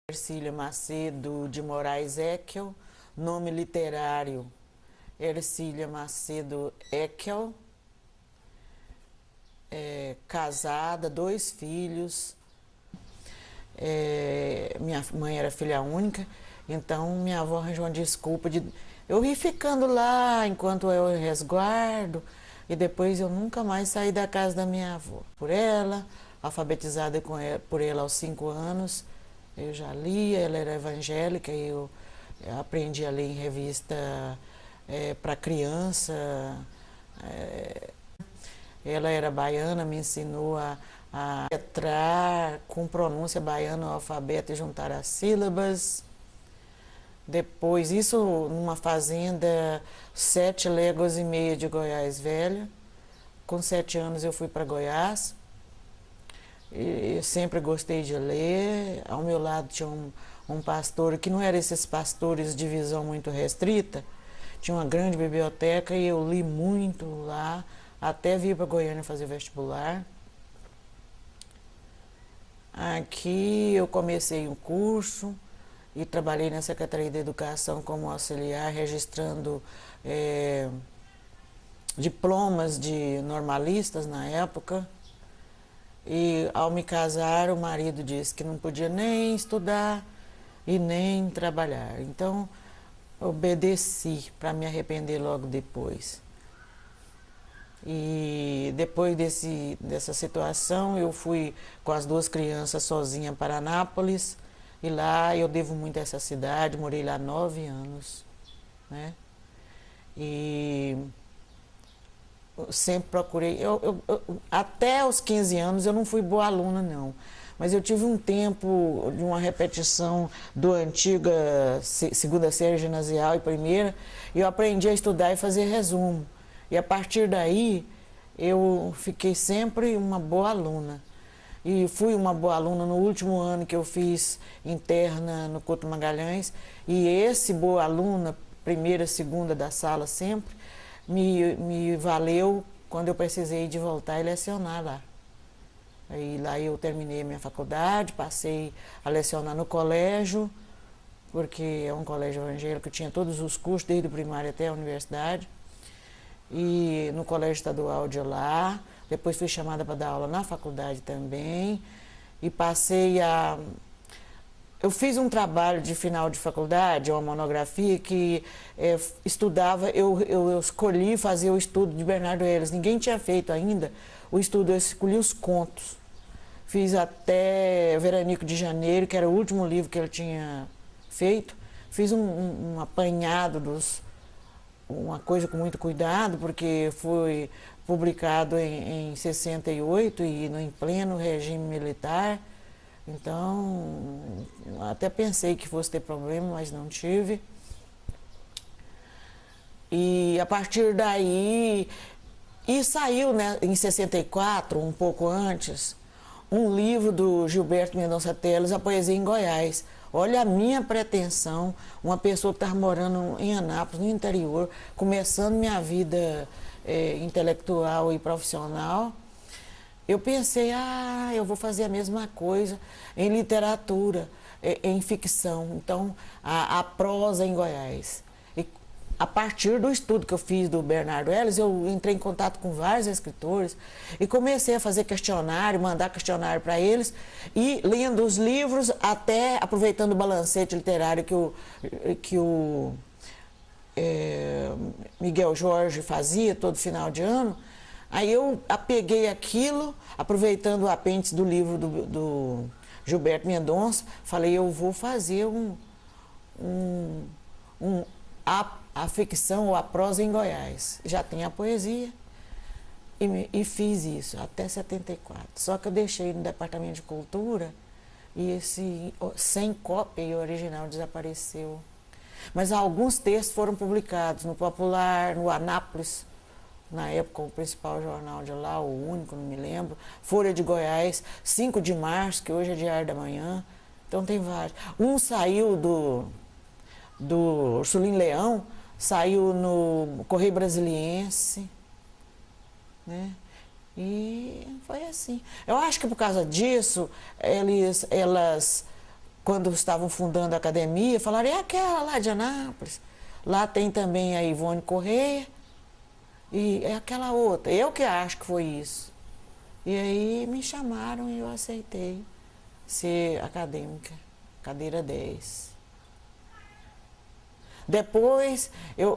Ercília Macedo de Moraes Eckel, nome literário Ercília Macedo Eckel, casada, 2 filhos, minha mãe era filha única, então minha avó arranjou uma desculpa de eu ir ficando lá enquanto eu resguardo, e depois eu nunca mais saí da casa da minha avó. Por ela, alfabetizada por ela aos 5 anos, eu já lia, ela era evangélica e eu aprendi a ler em revista para criança. Ela era baiana, me ensinou a letrar com pronúncia baiana o alfabeto e juntar as sílabas. Depois, isso numa fazenda 7 léguas e meia de Goiás Velho. Com 7 anos eu fui para Goiás. E sempre gostei de ler. Ao meu lado tinha um pastor que não era esses pastores de visão muito restrita. Tinha uma grande biblioteca e eu li muito lá, até vir para Goiânia fazer vestibular. Aqui eu comecei um curso e trabalhei na Secretaria de Educação como auxiliar, registrando diplomas de normalistas na época. E ao me casar, o marido disse que não podia nem estudar e nem trabalhar. Então, obedeci para me arrepender logo depois. E depois dessa situação, eu fui com as 2 crianças sozinha para Anápolis. E lá eu devo muito a essa cidade, morei lá 9 anos, né? E eu sempre procurei, até os 15 anos eu não fui boa aluna não, mas eu tive um tempo de uma repetição do antiga segunda série ginasial e primeira, e eu aprendi a estudar e fazer resumo, e a partir daí eu fiquei sempre uma boa aluna. E fui uma boa aluna no último ano que eu fiz interna no Couto Magalhães, e esse boa aluna, primeira, segunda da sala sempre, me valeu quando eu precisei de voltar e lecionar lá. Aí lá eu terminei a minha faculdade, passei a lecionar no colégio, porque é um colégio evangélico, tinha todos os cursos, desde o primário até a universidade, e no colégio estadual de lá. Depois fui chamada para dar aula na faculdade também, e passei a... Eu fiz um trabalho de final de faculdade, uma monografia que estudava, eu escolhi fazer o estudo de Bernardo Ellis. Ninguém tinha feito ainda o estudo, eu escolhi os contos. Fiz até Veranico de Janeiro, que era o último livro que ele tinha feito. Fiz um apanhado uma coisa com muito cuidado, porque foi publicado em 68 e em pleno regime militar. Então, até pensei que fosse ter problema, mas não tive. E a partir daí, saiu, né, em 64, um pouco antes, um livro do Gilberto Mendonça Teles, A Poesia em Goiás. Olha a minha pretensão, uma pessoa que estava morando em Anápolis, no interior, começando minha vida intelectual e profissional. Eu pensei, eu vou fazer a mesma coisa em literatura, em ficção, então a prosa em Goiás. E a partir do estudo que eu fiz do Bernardo Ellis, eu entrei em contato com vários escritores e comecei a fazer questionário, mandar questionário para eles, e lendo os livros, até aproveitando o balancete literário que o Miguel Jorge fazia todo final de ano. Aí eu apeguei aquilo, aproveitando o apêndice do livro do Gilberto Mendonça, falei, eu vou fazer a ficção ou a prosa em Goiás. Já tem a poesia e fiz isso até 74. Só que eu deixei no Departamento de Cultura e esse sem cópia e original desapareceu. Mas alguns textos foram publicados no Popular, no Anápolis, na época o principal jornal de lá, o único, não me lembro, Folha de Goiás, 5 de março, que hoje é Diário da Manhã. Então tem vários. Um saiu do Ursulino Leão, saiu no Correio Brasiliense, né? E foi assim. Eu acho que por causa disso, elas quando estavam fundando a academia, falaram, é aquela lá de Anápolis. Lá tem também a Ivone Correia e é aquela outra. Eu que acho que foi isso. E aí me chamaram e eu aceitei ser acadêmica, cadeira 10. Depois,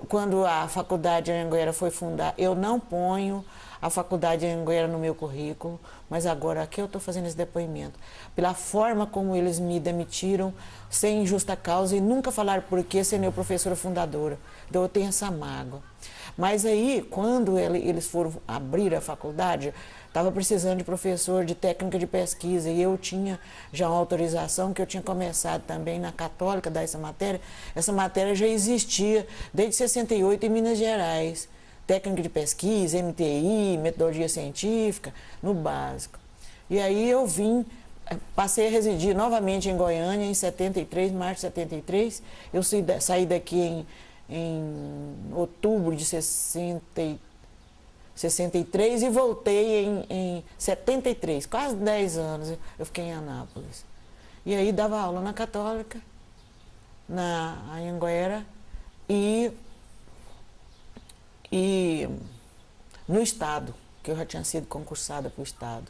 quando a faculdade de Anhanguera foi fundada, eu não ponho a faculdade de Anhanguera no meu currículo, mas agora aqui eu estou fazendo esse depoimento. Pela forma como eles me demitiram, sem justa causa, e nunca falaram por que ser meu professora fundadora. Então eu tenho essa mágoa. Mas aí, quando eles foram abrir a faculdade, estava precisando de professor de técnica de pesquisa e eu tinha já uma autorização que eu tinha começado também na Católica dar essa matéria. Essa matéria já existia desde 68 em Minas Gerais. Técnica de pesquisa, MTI, metodologia científica, no básico. E aí eu passei a residir novamente em Goiânia em 73, março de 73. Eu saí daqui em outubro de 63 e voltei em 73, quase 10 anos eu fiquei em Anápolis. E aí dava aula na Católica, na Anhanguera e no Estado, que eu já tinha sido concursada para o Estado.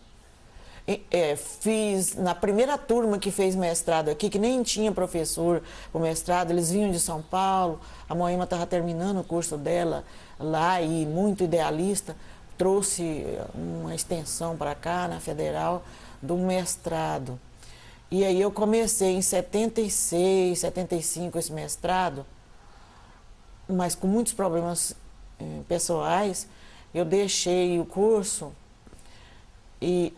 Fiz, na primeira turma que fez mestrado aqui, que nem tinha professor para o mestrado, eles vinham de São Paulo, a Moema estava terminando o curso dela lá e muito idealista, trouxe uma extensão para cá, na Federal, do mestrado. E aí eu comecei em 76, 75 esse mestrado, mas com muitos problemas pessoais, eu deixei o curso e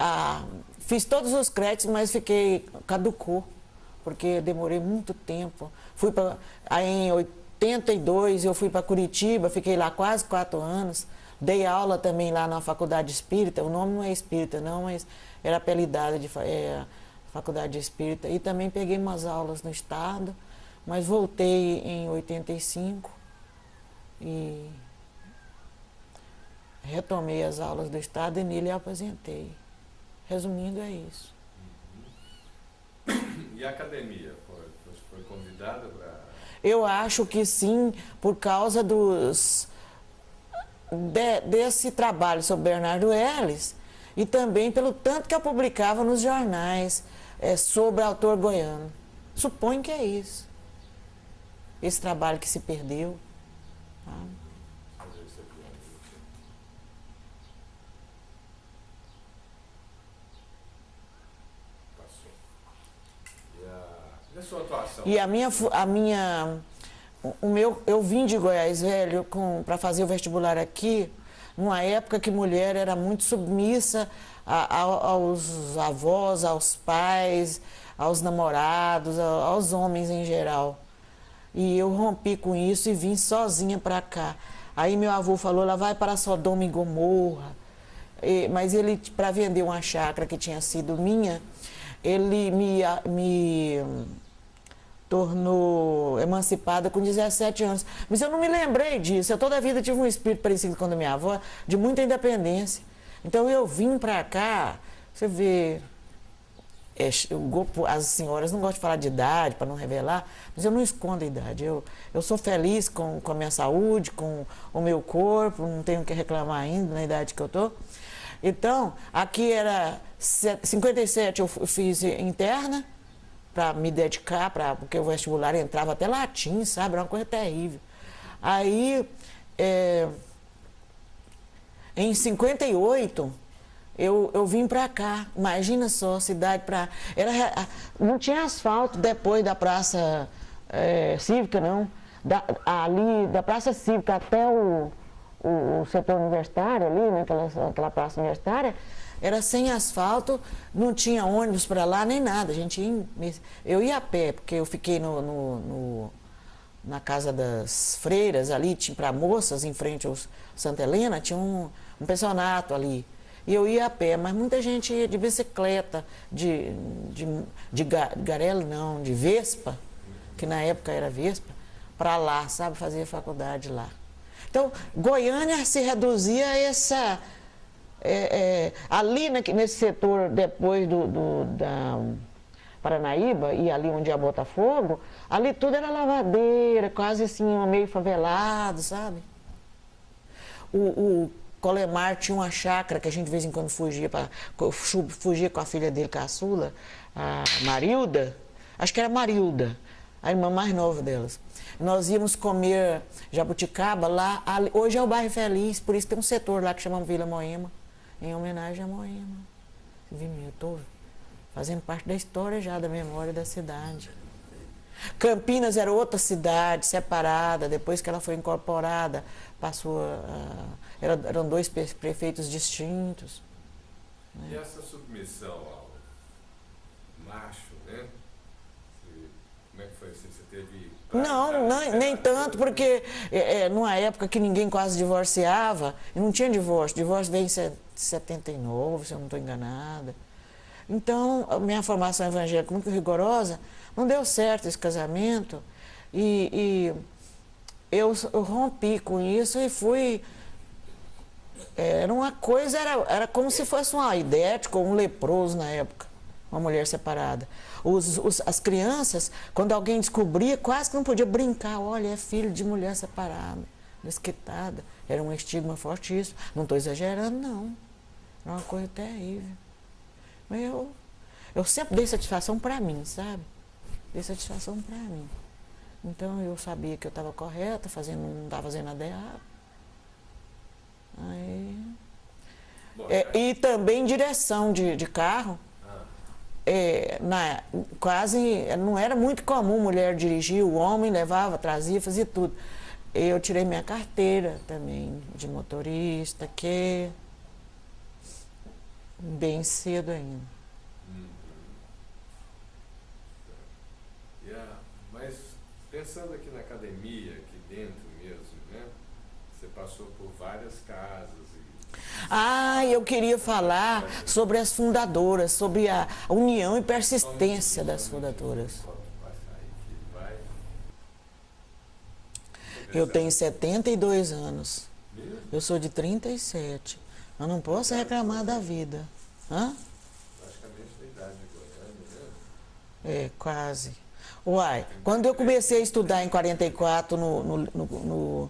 fiz todos os créditos, mas caducou, porque demorei muito tempo. Aí em 82 eu fui para Curitiba, fiquei lá quase 4 anos, dei aula também lá na Faculdade Espírita, o nome não é Espírita não, mas era apelidada de Faculdade Espírita, e também peguei umas aulas no Estado, mas voltei em 85 e retomei as aulas do Estado e nele aposentei. Resumindo, é isso. E a academia? Foi convidada para... Eu acho que sim, por causa desse trabalho sobre Bernardo Ellis e também pelo tanto que eu publicava nos jornais sobre autor goiano. Suponho que é isso. Esse trabalho que se perdeu. Tá? E a sua atuação? E eu vim de Goiás Velho para fazer o vestibular aqui, numa época que mulher era muito submissa aos avós, aos pais, aos namorados, aos homens em geral. E eu rompi com isso e vim sozinha para cá. Aí meu avô falou, ela vai para Sodoma e Gomorra. Mas ele, para vender uma chácara que tinha sido minha, ele me tornou emancipada com 17 anos. Mas eu não me lembrei disso. Eu toda a vida tive um espírito parecido com o da minha avó, de muita independência. Então eu vim para cá, você vê, as senhoras não gostam de falar de idade, para não revelar, mas eu não escondo a idade. Eu sou feliz com a minha saúde, com o meu corpo, não tenho o que reclamar ainda na idade que eu estou. Então, aqui era 57, eu fiz interna, para me dedicar, porque o vestibular entrava até latim, sabe? Era uma coisa terrível. Aí, em 58, eu vim para cá. Imagina só, cidade para... não tinha asfalto depois da Praça Cívica, não. Ali, da Praça Cívica até o setor universitário ali, né, aquela praça universitária, era sem asfalto, não tinha ônibus para lá nem nada. Eu ia a pé, porque eu fiquei na casa das freiras ali, para moças, em frente ao Santa Helena, tinha um pensionato ali. E eu ia a pé, mas muita gente ia de bicicleta, de garela não, de Vespa, que na época era Vespa, para lá, sabe, fazer faculdade lá. Então, Goiânia se reduzia a essa... ali nesse setor, depois Paranaíba, e ali onde é Botafogo, ali tudo era lavadeira, quase assim, meio favelado, sabe? O Colemar tinha uma chácara que a gente de vez em quando fugia com a filha dele, caçula, a Marilda, acho que era Marilda, a irmã mais nova delas. Nós íamos comer jabuticaba lá, hoje é o bairro Feliz, por isso tem um setor lá que chama Vila Moema, em homenagem a Moema. Eu estou fazendo parte da história já, da memória da cidade. Campinas era outra cidade, separada, depois que ela foi incorporada, passou eram dois prefeitos distintos. Né? E essa submissão ao macho, né? Como é que foi assim? Você teve... Não, nem tanto, porque numa época que ninguém quase divorciava, e não tinha divórcio. Divórcio veio em 79, se eu não estou enganada. Então, a minha formação evangélica muito rigorosa, não deu certo esse casamento, e eu rompi com isso e fui... Era uma coisa, era como se fosse um aidético ou um leproso na época, uma mulher separada. As crianças, quando alguém descobria, quase que não podia brincar, olha, é filho de mulher separada, desquitada. Era um estigma fortíssimo. Não estou exagerando, não. Era uma coisa terrível. Mas eu sempre dei satisfação para mim, sabe? Dei satisfação para mim. Então eu sabia que eu estava correta, não estava fazendo nada errado. Aí, e também direção de carro. Quase não era muito comum mulher dirigir, o homem levava, trazia, fazia tudo. Eu tirei minha carteira também de motorista, que bem cedo ainda. Mas pensando aqui na academia, aqui dentro mesmo, né? Você passou por várias casas. Eu queria falar sobre as fundadoras, sobre a união e persistência das fundadoras. Eu tenho 72 anos. Eu sou de 37. Eu não posso reclamar da vida. Hã? Praticamente da idade de Goiânia, quase. Uai, quando eu comecei a estudar em 44 no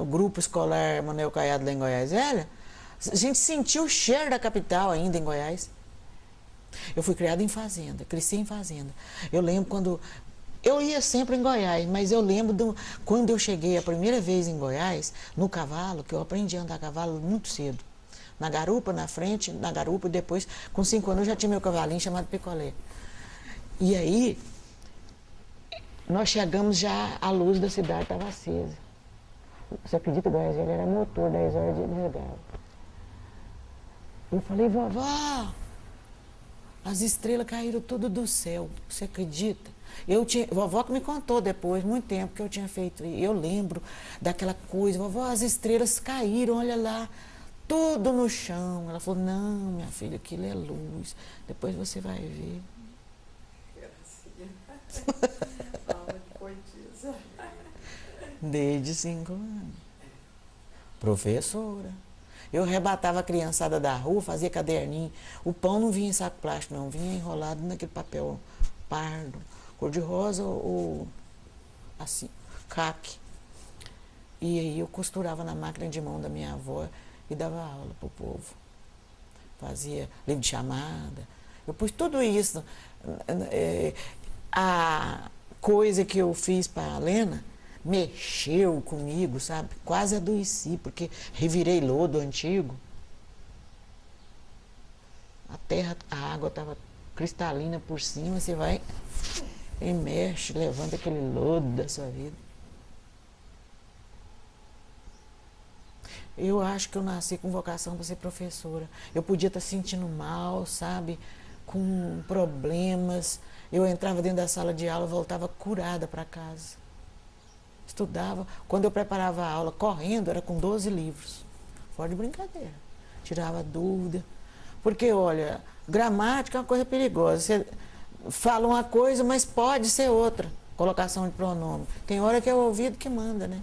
grupo escolar Manuel Caiado lá em Goiás Velha, a gente sentiu o cheiro da capital ainda em Goiás. Eu fui criada em fazenda, cresci em fazenda. Eu lembro quando... Eu ia sempre em Goiás, mas eu lembro quando eu cheguei a primeira vez em Goiás, no cavalo, que eu aprendi a andar a cavalo muito cedo. Na garupa, na frente, na garupa, e depois, com 5 anos, eu já tinha meu cavalinho chamado Picolé. E aí, nós chegamos já, a luz da cidade estava acesa. Você acredita que o Goiás Velho era motor, 10 horas de desligava. Eu falei, vovó, as estrelas caíram tudo do céu, você acredita? Vovó que me contou depois, muito tempo que eu tinha feito, eu lembro daquela coisa, vovó, as estrelas caíram, olha lá, tudo no chão. Ela falou, não, minha filha, aquilo é luz, depois você vai ver. Desde 5 anos. Professora. Eu arrebatava a criançada da rua, fazia caderninho. O pão não vinha em saco plástico, não. Vinha enrolado naquele papel pardo, cor-de-rosa ou assim, caque. E aí eu costurava na máquina de mão da minha avó e dava aula pro povo. Fazia livro de chamada. Eu pus tudo isso. A coisa que eu fiz para a Lena mexeu comigo, sabe? Quase adoeci, porque revirei lodo antigo. A terra, a água estava cristalina por cima, você vai e mexe, levanta aquele lodo da sua vida. Eu acho que eu nasci com vocação para ser professora. Eu podia estar sentindo mal, sabe? Com problemas. Eu entrava dentro da sala de aula, voltava curada para casa. Estudava. Quando eu preparava a aula correndo, era com 12 livros. Fora de brincadeira. Tirava dúvida. Porque, olha, gramática é uma coisa perigosa. Você fala uma coisa, mas pode ser outra. Colocação de pronome. Tem hora que é o ouvido que manda, né?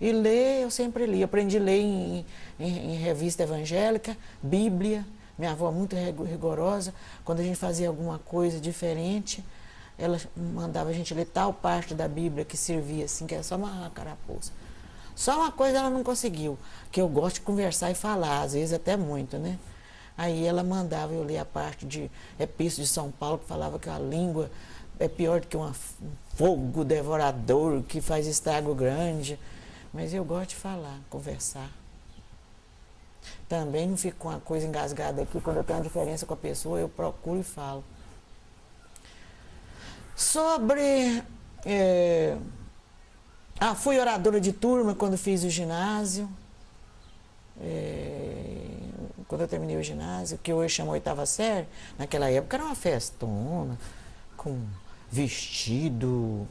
E ler, eu sempre li. Eu aprendi a ler em revista evangélica, Bíblia. Minha avó muito rigorosa. Quando a gente fazia alguma coisa diferente, ela mandava a gente ler tal parte da Bíblia que servia assim, que era só uma carapuça. Só uma coisa ela não conseguiu, que eu gosto de conversar e falar, às vezes até muito, né? Aí ela mandava eu ler a parte de Epístola de São Paulo, que falava que a língua é pior do que um fogo devorador, que faz estrago grande. Mas eu gosto de falar, conversar. Também não fico com uma coisa engasgada aqui, quando eu tenho uma diferença com a pessoa, eu procuro e falo. Sobre... fui oradora de turma quando fiz o ginásio. Quando eu terminei o ginásio, que hoje chama oitava série, naquela época era uma festona, com vestido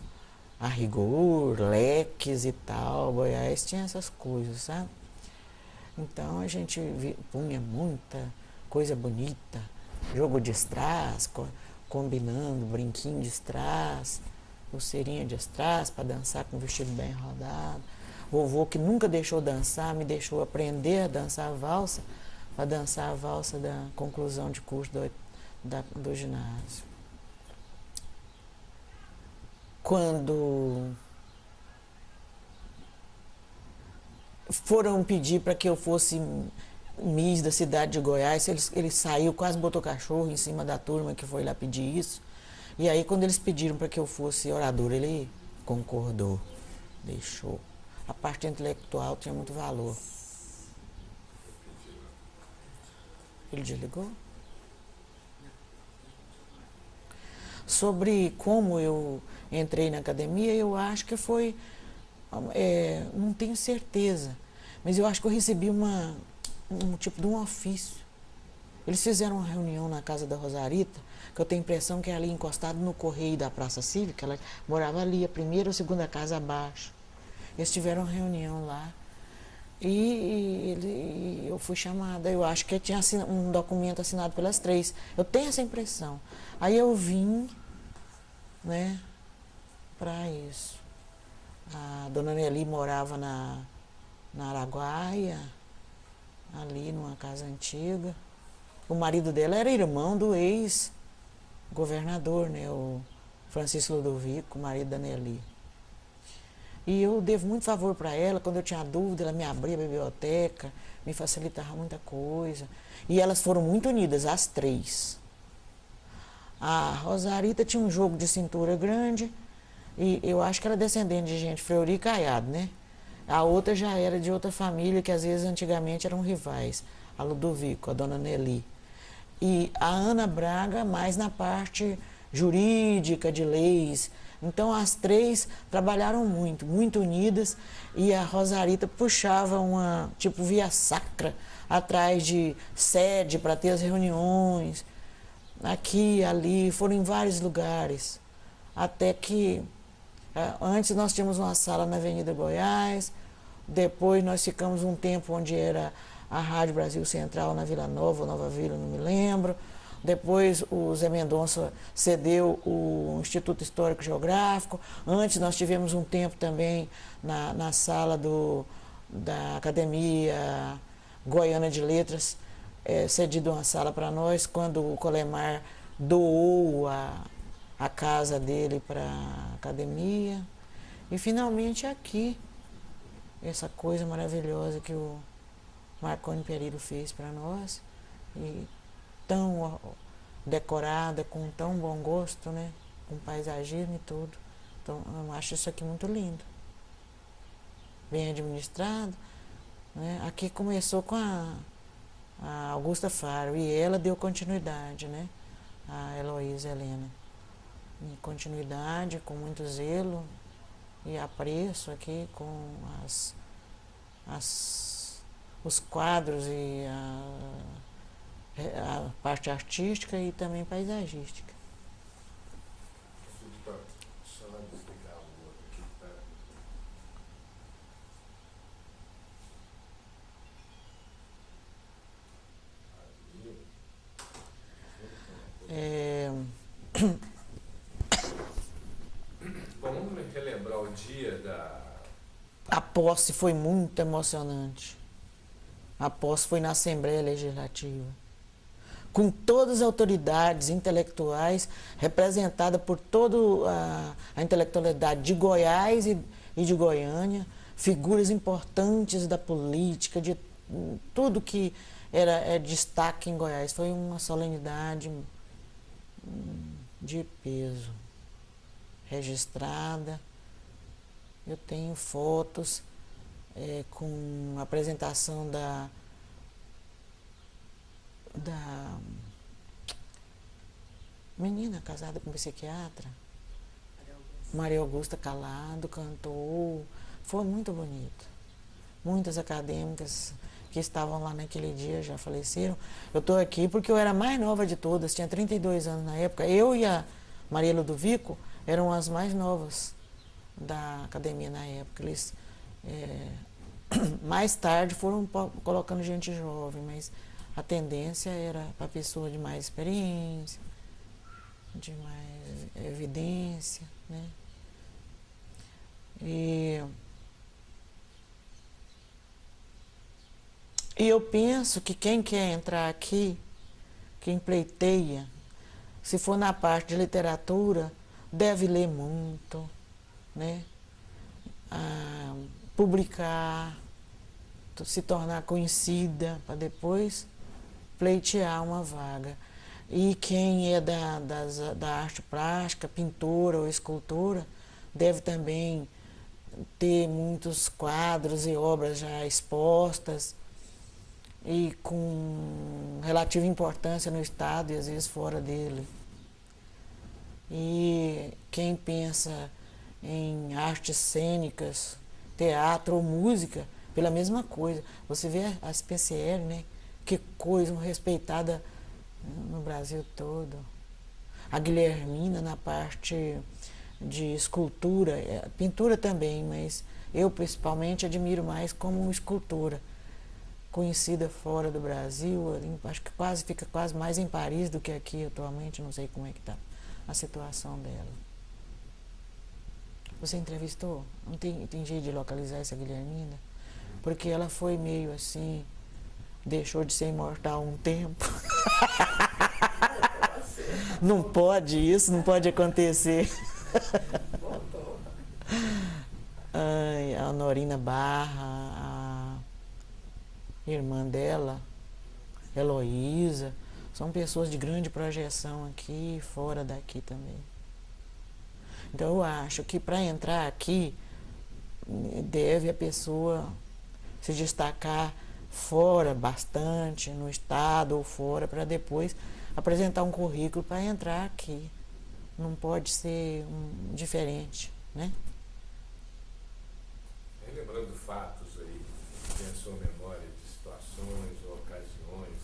a rigor, leques e tal. Goiás tinha essas coisas, sabe? Então a gente punha muita coisa bonita, jogo de strass, combinando brinquinho de strass, pulseirinha de strass para dançar com vestido bem rodado. Vovô, que nunca deixou dançar, me deixou aprender a dançar a valsa, para dançar a valsa da conclusão de curso do ginásio. Quando foram pedir para que eu fosse Miss da cidade de Goiás, ele saiu, quase botou cachorro em cima da turma que foi lá pedir isso. E aí, quando eles pediram para que eu fosse oradora, ele concordou, deixou. A parte intelectual tinha muito valor. Ele desligou? Sobre como eu entrei na academia, eu acho que foi... não tenho certeza, mas eu acho que eu recebi um tipo de um ofício. Eles fizeram uma reunião na casa da Rosarita, que eu tenho a impressão que é ali encostado no correio da Praça Cívica. Ela morava ali, a primeira ou segunda casa abaixo. Eles tiveram uma reunião lá e eu fui chamada. Eu acho que tinha um documento assinado pelas três. Eu tenho essa impressão. Aí eu vim, né, para isso. A dona Nelly morava na Araguaia, ali numa casa antiga. O marido dela era irmão do ex-governador, né, o Francisco Ludovico, o marido da Nelly. E eu devo muito favor para ela. Quando eu tinha dúvida, ela me abria a biblioteca, me facilitava muita coisa. E elas foram muito unidas, as três. A Rosarita tinha um jogo de cintura grande, e eu acho que era descendente de gente Fleury e Caiado, né? A outra já era de outra família, que às vezes antigamente eram rivais. A Ludovico, a dona Nelly. E a Ana Braga mais na parte jurídica, de leis. Então as três trabalharam muito, muito unidas, e a Rosarita puxava uma, tipo, via sacra, atrás de sede para ter as reuniões, aqui, ali, foram em vários lugares. Até que, antes nós tínhamos uma sala na Avenida Goiás, depois nós ficamos um tempo onde era a Rádio Brasil Central, na Vila Nova, Nova Vila, não me lembro. Depois o Zé Mendonça cedeu o Instituto Histórico Geográfico. Antes nós tivemos um tempo também na sala da Academia Goiana de Letras, cedido uma sala para nós, quando o Colemar doou a casa dele para a academia. E finalmente aqui, essa coisa maravilhosa que o Marconi Perillo fez para nós. E tão decorada, com tão bom gosto, né? Com paisagismo e tudo. Então, eu acho isso aqui muito lindo. Bem administrado, né? Aqui começou com a Augusta Faro, e ela deu continuidade, né? A Heloísa Helena. E continuidade, com muito zelo e apreço aqui com os quadros e a parte artística e também paisagística. Vamos relembrar o dia da... A posse foi muito emocionante. A posse foi na Assembleia Legislativa. com todas as autoridades intelectuais, representada por toda a intelectualidade de Goiás e de Goiânia, figuras importantes da política, de tudo que era destaque em Goiás. Foi uma solenidade de peso, registrada. Eu tenho fotos com a apresentação da menina casada com um psiquiatra, Maria Augusta Calado, cantou. Foi muito bonito. Muitas acadêmicas que estavam lá naquele dia já faleceram. Eu estou aqui porque eu era a mais nova de todas, tinha 32 anos na época. Eu e a Maria Ludovico eram as mais novas da academia na época. Eles mais tarde foram colocando gente jovem, mas a tendência era para pessoa de mais experiência, de mais evidência, né? E eu penso que quem quer entrar aqui, quem pleiteia, se for na parte de literatura, deve ler muito, né? Publicar, se tornar conhecida, para depois pleitear uma vaga. E quem é da arte plástica, pintora ou escultora, deve também ter muitos quadros e obras já expostas e com relativa importância no Estado e às vezes fora dele. E quem pensa em artes cênicas, teatro ou música, pela mesma coisa. Você vê a SPCL, né? Que coisa respeitada no Brasil todo. A Guilhermina na parte de escultura, pintura também, mas eu principalmente admiro mais como escultora, conhecida fora do Brasil. Acho que fica quase mais em Paris do que aqui atualmente, não sei como é que está a situação dela. Você entrevistou? Não tem jeito de localizar essa Guilhermina? Porque ela foi meio assim, deixou de ser imortal um tempo. Não pode isso, não pode acontecer. Ai, a Honorina Barra, a irmã dela, Heloísa, são pessoas de grande projeção aqui e fora daqui também. Então eu acho que para entrar aqui, deve a pessoa se destacar fora bastante, no estado ou fora, para depois apresentar um currículo para entrar aqui. Não pode ser diferente, né? E lembrando fatos aí, tem a sua memória de situações ou ocasiões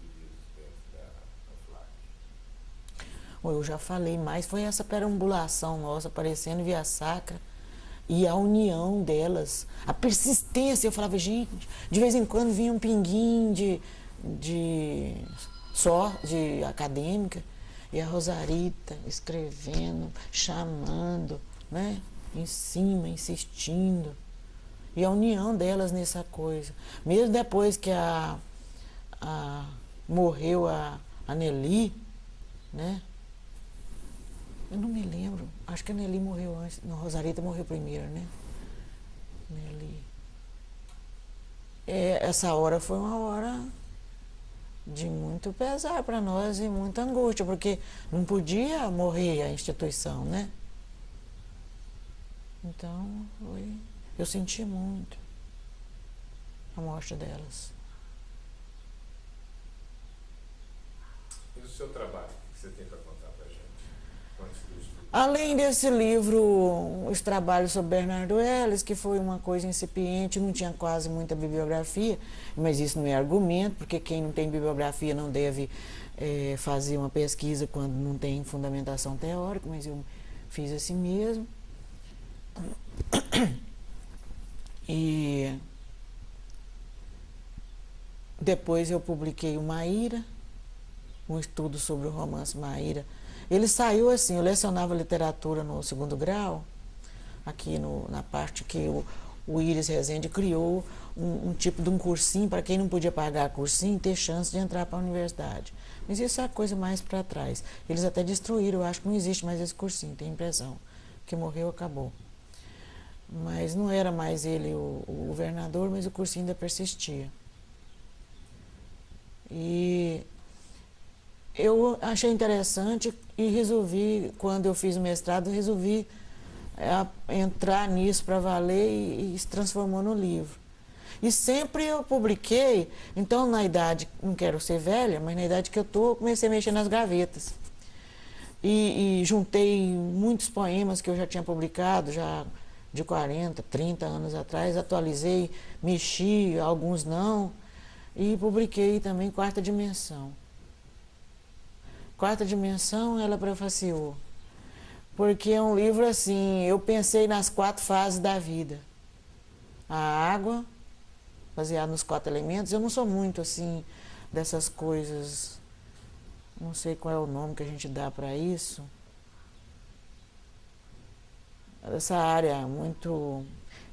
vividas dentro da FLAC? Eu já falei mais, foi essa perambulação nossa aparecendo via sacra e a união delas, a persistência. Eu falava, gente, de vez em quando vinha um pinguinho de acadêmica, e a Rosarita escrevendo, chamando, né, em cima, insistindo, e a união delas nessa coisa. Mesmo depois que morreu a Nelly, né, eu não me lembro, acho que a Nelly morreu antes, não, a Rosarita morreu primeiro, né, Nelly. Essa hora foi uma hora de muito pesar para nós e muita angústia, porque não podia morrer a instituição, né? Então, eu senti muito a morte delas. E o seu trabalho, o que você tem para contar para a gente? Além desse livro, os trabalhos sobre Bernardo Ellis, que foi uma coisa incipiente, não tinha quase muita bibliografia, mas isso não é argumento, porque quem não tem bibliografia não deve fazer uma pesquisa quando não tem fundamentação teórica, mas eu fiz assim mesmo. E depois eu publiquei o Maíra, um estudo sobre o romance Maíra. Ele saiu assim, eu lecionava literatura no segundo grau, aqui na parte que o Íris Rezende criou um tipo de um cursinho para quem não podia pagar cursinho ter chance de entrar para a universidade. Mas isso é a coisa mais para trás. Eles até destruíram, eu acho que não existe mais esse cursinho, tenho a impressão. Que morreu, acabou. Mas não era mais ele o governador, mas o cursinho ainda persistia. E eu achei interessante e resolvi, quando eu fiz o mestrado, resolvi entrar nisso para valer e se transformou no livro. E sempre eu publiquei, então na idade, não quero ser velha, mas na idade que eu estou, comecei a mexer nas gavetas. E juntei muitos poemas que eu já tinha publicado, já de 40, 30 anos atrás, atualizei, mexi, alguns não, e publiquei também Quarta Dimensão. Quarta Dimensão, ela prefaciou, porque é um livro assim, eu pensei nas 4 fases da vida. A água, baseado nos 4 elementos, eu não sou muito assim dessas coisas, não sei qual é o nome que a gente dá para isso, essa área muito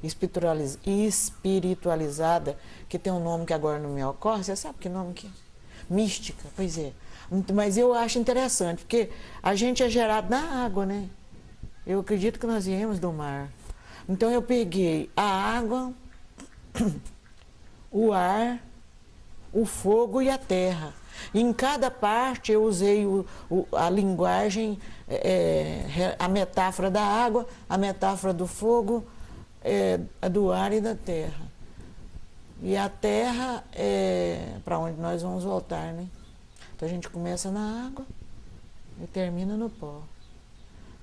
espiritualizada, que tem um nome que agora não me ocorre, você sabe que nome que é? Mística, pois é. Mas eu acho interessante, porque a gente é gerado na água, né? Eu acredito que nós viemos do mar. Então eu peguei a água, o ar, o fogo e a terra. E em cada parte eu usei a linguagem, a metáfora da água, a metáfora do fogo, a do ar e da terra. E a terra é para onde nós vamos voltar, né? Então a gente começa na água e termina no pó.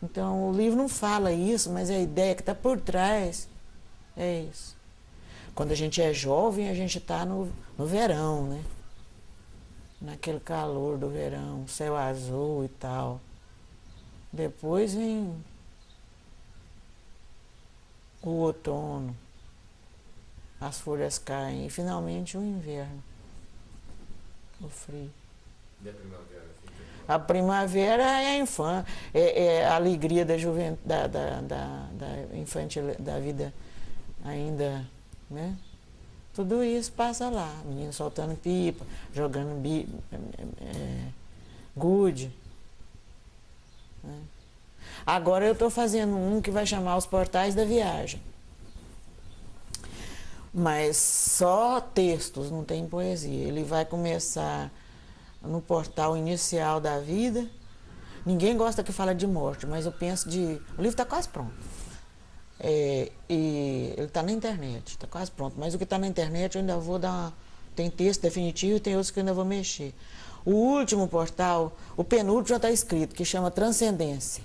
Então o livro não fala isso, mas a ideia que está por trás é isso. Quando a gente é jovem, a gente está no verão, né? Naquele calor do verão, céu azul e tal. Depois vem o outono, as folhas caem e finalmente o inverno, o frio. E a primavera? A primavera é a infância, é a alegria da juventude, da infantil, da vida ainda, né? Tudo isso passa lá, menino soltando pipa, jogando gude. Né? Agora eu estou fazendo um que vai chamar Os Portais da Viagem. Mas só textos, não tem poesia. Ele vai começar no portal inicial da vida. Ninguém gosta que fala de morte, mas eu penso de... O livro está quase pronto. E ele está na internet, está quase pronto. Mas o que está na internet eu ainda vou dar... Tem texto definitivo e tem outros que eu ainda vou mexer. O último portal, o penúltimo já está escrito, que chama Transcendência.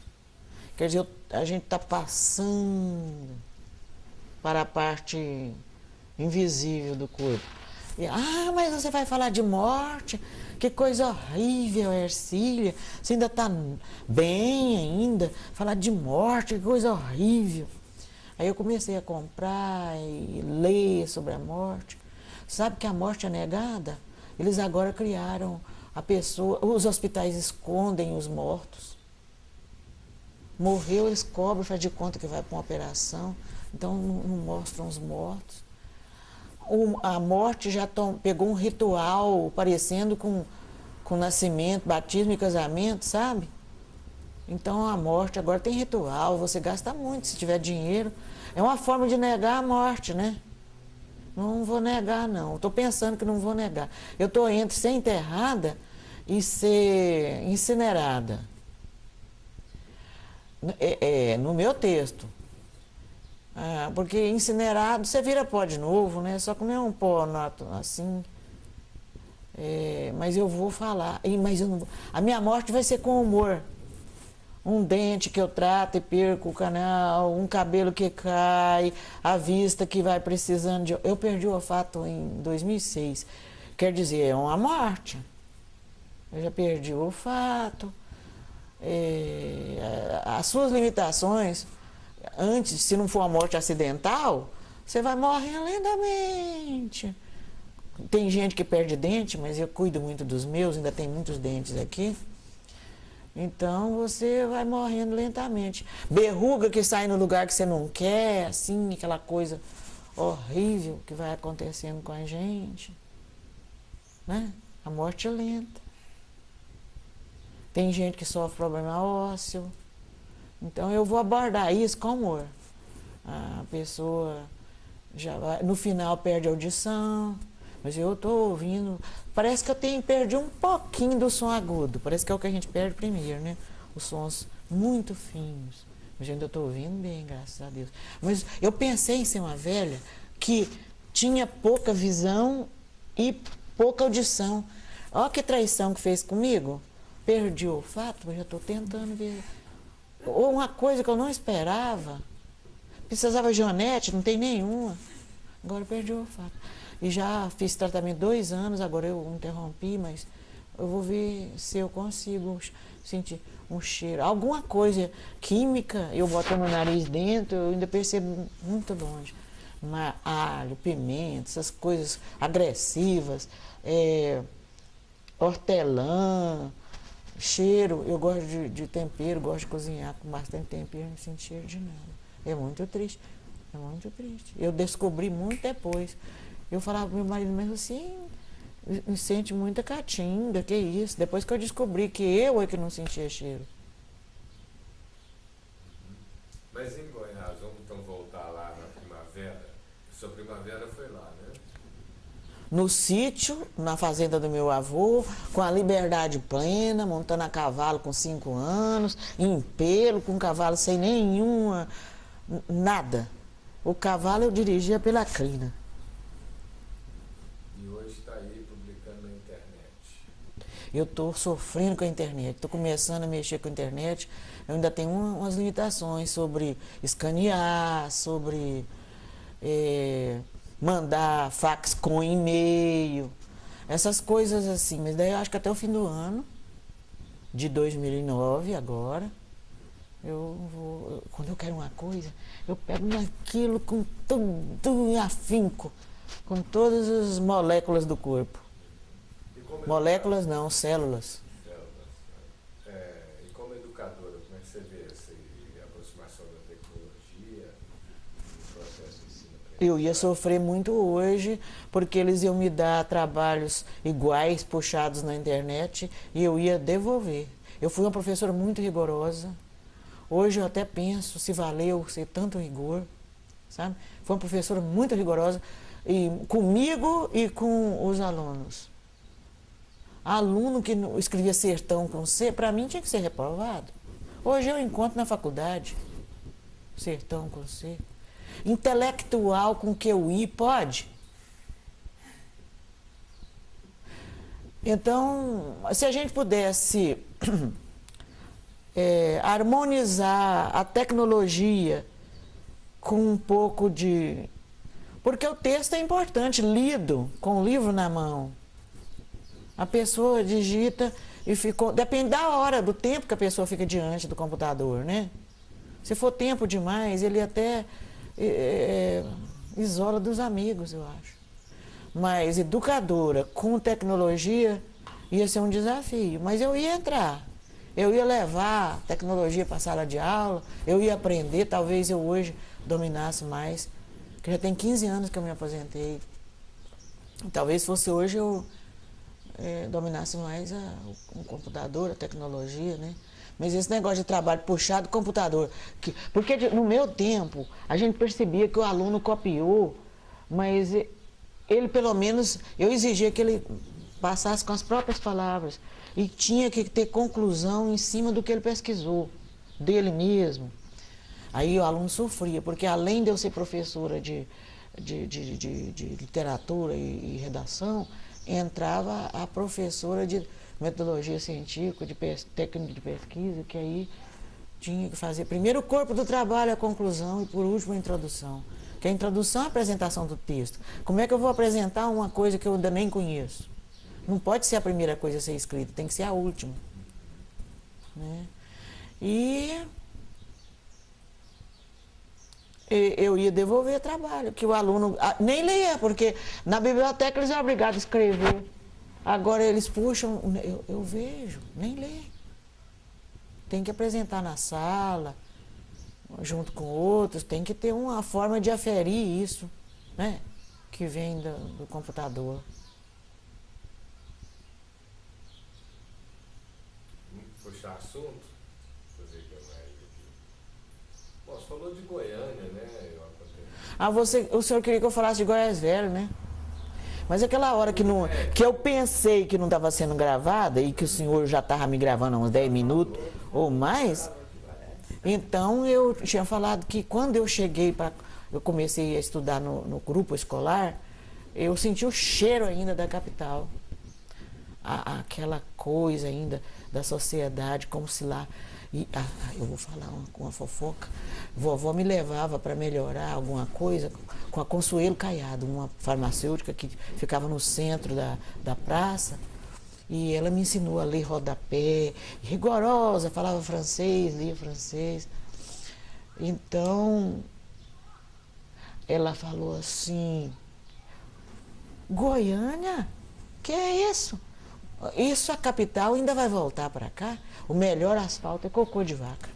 Quer dizer, a gente está passando para a parte invisível do corpo. Mas você vai falar de morte? Que coisa horrível, Ercília. Você ainda está bem ainda? Falar de morte, que coisa horrível. Aí eu comecei a comprar e ler sobre a morte. Sabe que a morte é negada? Eles agora criaram a pessoa... Os hospitais escondem os mortos. Morreu, eles cobram, faz de conta que vai para uma operação. Então não mostram os mortos. A morte já pegou um ritual parecendo com nascimento, batismo e casamento, sabe? Então a morte agora tem ritual, você gasta muito se tiver dinheiro. É uma forma de negar a morte, né? Não vou negar, não. Estou pensando que não vou negar. Eu estou entre ser enterrada e ser incinerada. No meu texto. Porque incinerado você vira pó de novo, né? Só que não é um pó assim. Mas eu vou falar. Mas eu não vou. A minha morte vai ser com humor. Um dente que eu trato e perco o canal, um cabelo que cai, a vista que vai precisando de... Eu perdi o olfato em 2006. Quer dizer, é uma morte. Eu já perdi o olfato. As suas limitações, antes, se não for uma morte acidental, você vai morrer lentamente. Tem gente que perde dente, mas eu cuido muito dos meus, ainda tem muitos dentes aqui. Então você vai morrendo lentamente. Berruga que sai no lugar que você não quer, assim, aquela coisa horrível que vai acontecendo com a gente, né? A morte é lenta. Tem gente que sofre problema ósseo. Então eu vou abordar isso com amor. A pessoa já vai, no final perde a audição, mas eu estou ouvindo. Parece que perdi um pouquinho do som agudo. Parece que é o que a gente perde primeiro, né? Os sons muito finos. Mas eu ainda estou ouvindo bem, graças a Deus. Mas eu pensei em ser uma velha que tinha pouca visão e pouca audição. Olha que traição que fez comigo. Perdi o olfato, mas já estou tentando ver. Ou uma coisa que eu não esperava. Precisava de Joanete, não tem nenhuma. Agora eu perdi o olfato. E já fiz tratamento 2 anos, agora eu interrompi, mas eu vou ver se eu consigo sentir um cheiro. Alguma coisa química, eu boto no nariz dentro, eu ainda percebo muito longe. Mas alho, pimenta, essas coisas agressivas, hortelã, cheiro, eu gosto de tempero, gosto de cozinhar com bastante tempero, não sinto cheiro de nada. É muito triste, é muito triste. Eu descobri muito depois. Eu falava pro meu marido, mas assim, me sente muita caatinga, que isso? Depois que eu descobri que eu é que não sentia cheiro. Mas em Goiás, vamos então voltar lá na primavera. Sua primavera foi lá, né? No sítio, na fazenda do meu avô, com a liberdade plena, montando a cavalo com 5 anos, em pelo, com cavalo sem nenhuma, nada. O cavalo eu dirigia pela crina. E hoje está aí publicando na internet. Eu estou sofrendo com a internet, estou começando a mexer com a internet, eu ainda tenho umas limitações sobre escanear, sobre mandar fax com e-mail, essas coisas assim. Mas daí eu acho que até o fim do ano, de 2009 agora, eu vou, quando eu quero uma coisa, eu pego naquilo com tudo em afinco, com todas as moléculas do corpo. Moléculas não, células. E como educadora, como é que você vê essa aproximação da tecnologia no processo de ensino-aprendizagem? Eu ia sofrer muito hoje, porque eles iam me dar trabalhos iguais, puxados na internet, e eu ia devolver. Eu fui uma professora muito rigorosa. Hoje eu até penso se valeu ser tanto rigor, sabe? Foi uma professora muito rigorosa, e comigo e com os alunos. Aluno que escrevia sertão com C, para mim tinha que ser reprovado. Hoje eu encontro na faculdade, sertão com C. Intelectual com QI, pode? Então, se a gente pudesse harmonizar a tecnologia com um pouco de... Porque o texto é importante, lido, com o livro na mão. A pessoa digita e ficou... Depende da hora, do tempo que a pessoa fica diante do computador, né? Se for tempo demais, ele até isola dos amigos, eu acho. Mas educadora com tecnologia ia ser um desafio. Mas eu ia entrar. Eu ia levar tecnologia para a sala de aula, eu ia aprender, talvez eu hoje dominasse mais. Porque já tem 15 anos que eu me aposentei. Talvez fosse hoje eu dominasse mais o computador, a tecnologia, né? Mas esse negócio de trabalho puxado computador, porque no meu tempo a gente percebia que o aluno copiou, mas ele pelo menos, eu exigia que ele passasse com as próprias palavras e tinha que ter conclusão em cima do que ele pesquisou, dele mesmo. Aí o aluno sofria, porque além de eu ser professora de literatura e redação, entrava a professora de metodologia científica, de técnica de pesquisa, que aí tinha que fazer primeiro o corpo do trabalho, a conclusão, e por último a introdução. Que a introdução é a apresentação do texto. Como é que eu vou apresentar uma coisa que eu ainda nem conheço? Não pode ser a primeira coisa a ser escrita, tem que ser a última. Né? E eu ia devolver trabalho, que o aluno nem leia, porque na biblioteca eles são obrigados a escrever. Agora eles puxam, eu vejo, nem lê. Tem que apresentar na sala, junto com outros, tem que ter uma forma de aferir isso. né? Que vem do computador. Puxar assunto, fazer que eu mais aqui. Bom, você falou de Goiânia, né? O senhor queria que eu falasse de Goiás Velho, né? Mas aquela hora que eu pensei que não estava sendo gravada e que o senhor já estava me gravando há uns 10 minutos ou mais, então eu tinha falado que quando eu cheguei eu comecei a estudar no grupo escolar, eu senti o cheiro ainda da capital. Aquela coisa ainda da sociedade, como se lá... eu vou falar uma fofoca. Vovó me levava para melhorar alguma coisa com a Consuelo Caiado, uma farmacêutica que ficava no centro da praça. E ela me ensinou a ler rodapé, rigorosa, falava francês, lia francês. Então, ela falou assim: Goiânia? Que é isso? Isso a capital ainda vai voltar para cá? O melhor asfalto é cocô de vaca.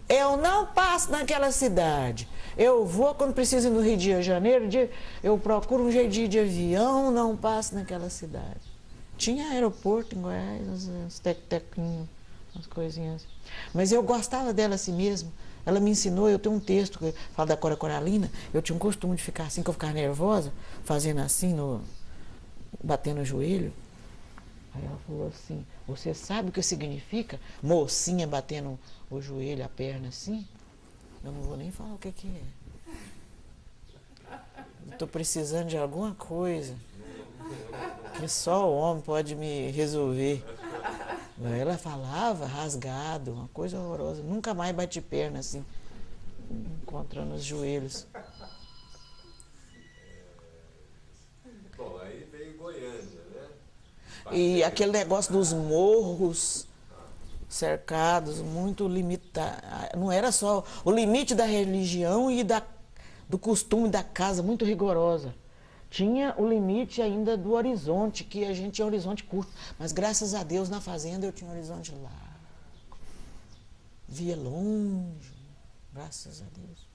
Eu não passo naquela cidade. Eu vou quando preciso ir no Rio de Janeiro, eu procuro um jeito de ir de avião, não passo naquela cidade. Tinha aeroporto em Goiás, uns tec-tecinhos, umas coisinhas. Mas eu gostava dela assim mesmo. Ela me ensinou, eu tenho um texto que fala da Cora Coralina, eu tinha um costume de ficar assim, que eu ficava nervosa, fazendo assim, batendo o joelho. Aí ela falou assim: você sabe o que significa mocinha batendo o joelho, a perna assim? Eu não vou nem falar o que é. Estou precisando de alguma coisa que só o homem pode me resolver. Ela falava rasgado, uma coisa horrorosa. Nunca mais bati perna assim, encontrando os joelhos. Bom, aí veio Goiânia, né? E aquele negócio dos morros cercados, muito limitado. Não era só o limite da religião e do costume da casa, muito rigorosa. Tinha o limite ainda do horizonte, que a gente tinha horizonte curto. Mas graças a Deus na fazenda eu tinha um horizonte largo. Via longe, graças a Deus.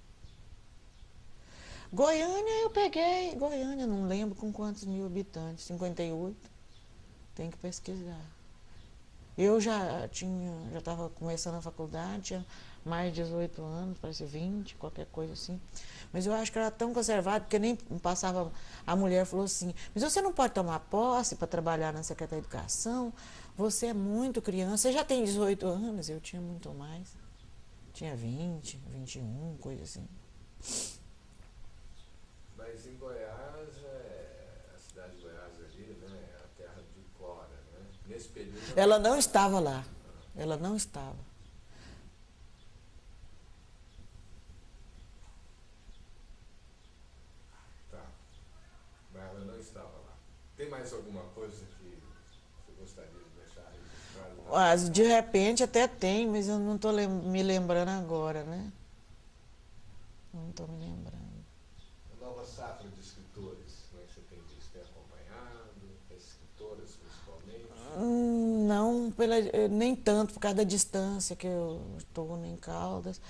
Goiânia eu peguei, Goiânia não lembro com quantos mil habitantes, 58. Tem que pesquisar. Eu já estava começando a faculdade, tinha mais de 18 anos, parece 20, qualquer coisa assim. Mas eu acho que era tão conservado, porque nem passava... A mulher falou assim: mas você não pode tomar posse para trabalhar na Secretaria de Educação? Você é muito criança, você já tem 18 anos? Eu tinha muito mais. Tinha 20, 21, coisa assim. Mas em Goiás, a cidade de Goiás ali, né, é a terra de Cora, né? Nesse período... Ela não estava lá. Ela não estava. Tá. Mas ela não estava lá. Tem mais alguma coisa que você gostaria de deixar registrado? De repente até tem, mas eu não estou me lembrando agora, né? Não estou me lembrando. A nova safra de escritores, como é que você tem visto? Tem acompanhado? Escritoras, principalmente? Não, nem tanto, por causa da distância que eu estou em Caldas.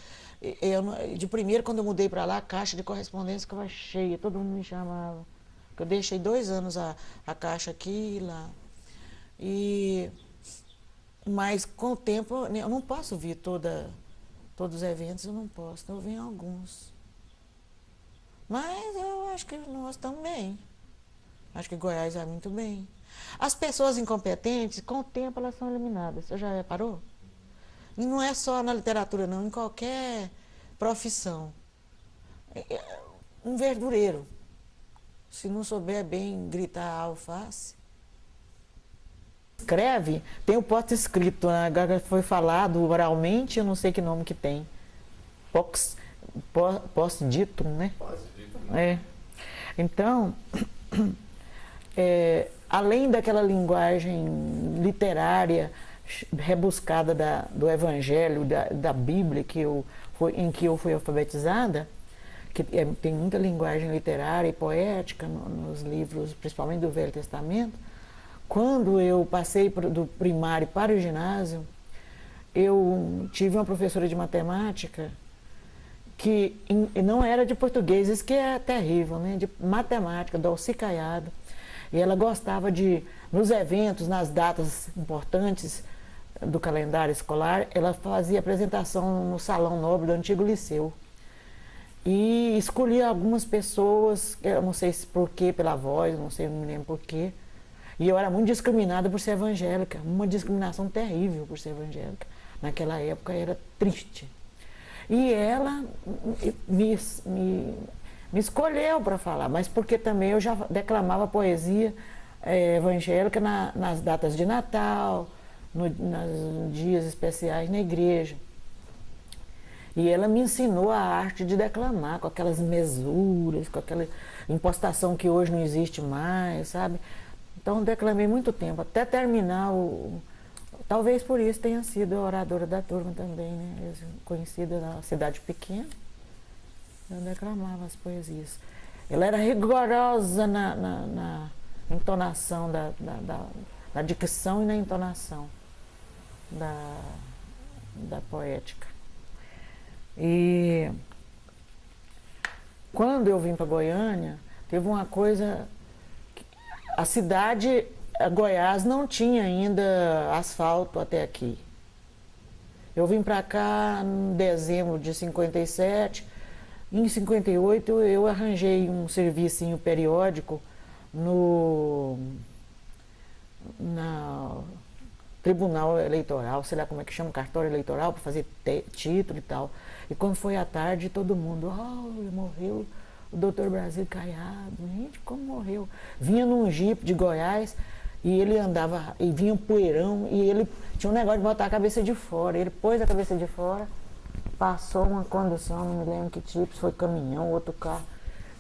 De primeiro, quando eu mudei para lá, a caixa de correspondência ficava cheia, todo mundo me chamava. Eu deixei 2 anos a caixa aqui e lá. Mas com o tempo, eu não posso vir todos os eventos, eu não posso, então eu venho alguns. Mas eu acho que nós estamos bem. Acho que Goiás vai muito bem. As pessoas incompetentes, com o tempo, elas são eliminadas. Você já reparou? E não é só na literatura, não. Em qualquer profissão. Um verdureiro, se não souber bem gritar alface... Escreve, tem o posto escrito, né? Agora foi falado oralmente, eu não sei que nome que tem. Post-ditum, né? Post-ditum. É. Então, além daquela linguagem literária rebuscada do Evangelho, da Bíblia, em que eu fui alfabetizada, que tem muita linguagem literária e poética nos livros, principalmente do Velho Testamento. Quando eu passei do primário para o ginásio, eu tive uma professora de matemática que não era de português, isso que é terrível, né? De matemática, do Alci Caiado. E ela gostava de, nos eventos, nas datas importantes do calendário escolar, ela fazia apresentação no Salão Nobre do antigo liceu. E escolhia algumas pessoas, eu não sei se por quê, pela voz, não sei, não me lembro por quê. E eu era muito discriminada por ser evangélica, uma discriminação terrível por ser evangélica. Naquela época era triste. E ela me escolheu para falar, mas porque também eu já declamava poesia evangélica nas datas de Natal, nos dias especiais na igreja. E ela me ensinou a arte de declamar, com aquelas mesuras, com aquela impostação que hoje não existe mais, sabe? Então declamei muito tempo, até terminar o... Talvez por isso tenha sido a oradora da turma também, né? Conhecida na cidade pequena, eu declamava as poesias. Ela era rigorosa na entonação, na dicção e na entonação da poética. E quando eu vim para Goiânia, teve uma coisa... A cidade, Goiás, não tinha ainda asfalto até aqui. Eu vim para cá em dezembro de 57. Em 58 eu arranjei um servicinho periódico no Tribunal Eleitoral, sei lá como é que chama, cartório eleitoral, para fazer título e tal. E quando foi à tarde, todo mundo, morreu o doutor Brasil Caiado. Gente, como morreu? Vinha num jipe de Goiás e ele andava, e vinha um poeirão, e ele tinha um negócio de botar a cabeça de fora. Ele pôs a cabeça de fora, passou uma condução, não me lembro que tipo, se foi caminhão, outro carro.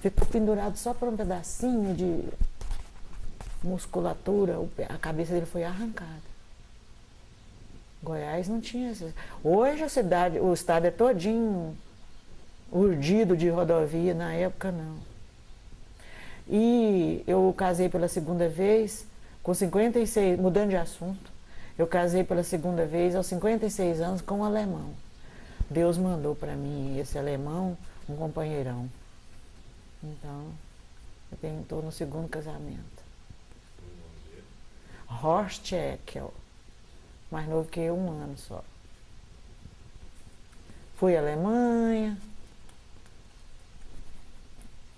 Ficou pendurado só por um pedacinho de musculatura, a cabeça dele foi arrancada. Goiás não tinha isso. Hoje a cidade, o estado é todinho urdido de rodovia, na época não. E eu casei pela segunda vez, com 56, mudando de assunto, eu casei pela segunda vez aos 56 anos com um alemão. Deus mandou para mim esse alemão, um companheirão. Então, eu estou no segundo casamento. Horst Eckel, mais novo que eu, 1 ano só. Fui à Alemanha.